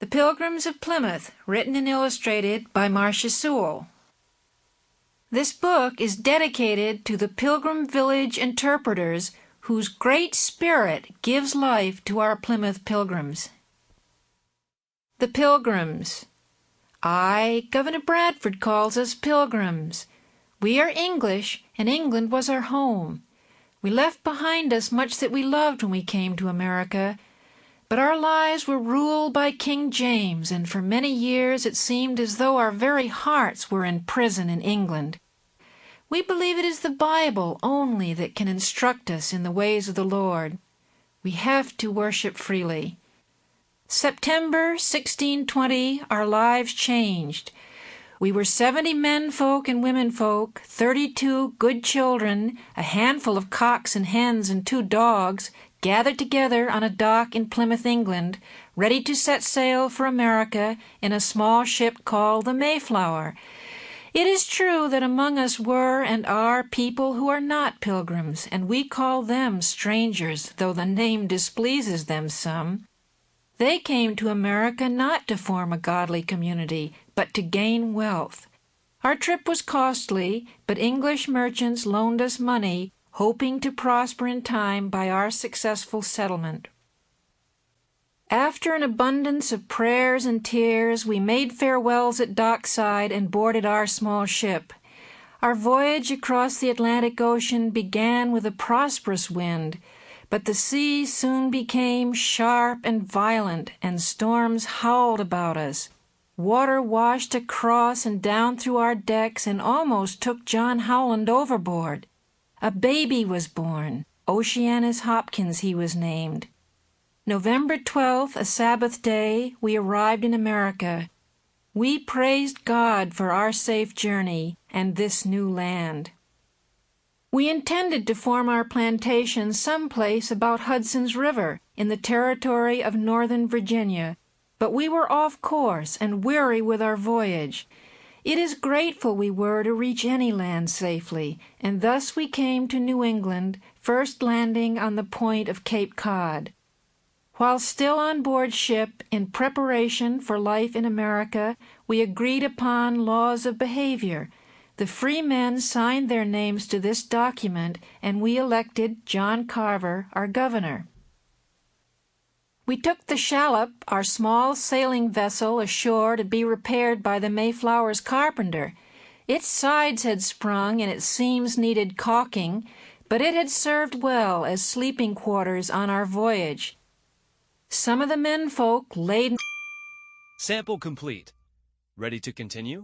The Pilgrims of Plymouth, written and illustrated by Marcia Sewall. This book is dedicated to the Pilgrim Village interpreters whose great spirit gives life to our Plymouth pilgrims. The Pilgrims. Governor Bradford calls us pilgrims. We are English, and England was our home. We left behind us much that we loved when we came to America, but our lives were ruled by King James, and for many years it seemed as though our very hearts were in prison in England. We believe it is the Bible only that can instruct us in the ways of the Lord. We have to worship freely. September 1620, our lives changed. We were 70 menfolk and womenfolk, 32 good children, a handful of cocks and hens and 2 dogs, gathered together on a dock in Plymouth, England, ready to set sail for America in a small ship called the Mayflower. It is true that among us were and are people who are not pilgrims, and we call them strangers, though the name displeases them some. They came to America not to form a godly community, but to gain wealth. Our trip was costly, but English merchants loaned us money, hoping to prosper in time by our successful settlement. After an abundance of prayers and tears, we made farewells at dockside and boarded our small ship. Our voyage across the Atlantic Ocean began with a prosperous wind, but the sea soon became sharp and violent, and storms howled about us. Water washed across and down through our decks and almost took John Howland overboard. A baby was born. Oceanus Hopkins he was named. November 12th, a Sabbath day, we arrived in America. We praised God for our safe journey and this new land. We intended to form our plantation someplace about Hudson's River in the territory of Northern Virginia, but we were off course and weary with our voyage. It is grateful we were to reach any land safely, and thus we came to New England, first landing on the point of Cape Cod. While still on board ship, in preparation for life in America, we agreed upon laws of behavior. The free men signed their names to this document, and we elected John Carver our governor. We took the shallop, our small sailing vessel, ashore to be repaired by the Mayflower's carpenter. Its sides had sprung and its seams needed caulking, but it had served well as sleeping quarters on our voyage. Some of the menfolk laid... Sample complete. Ready to continue?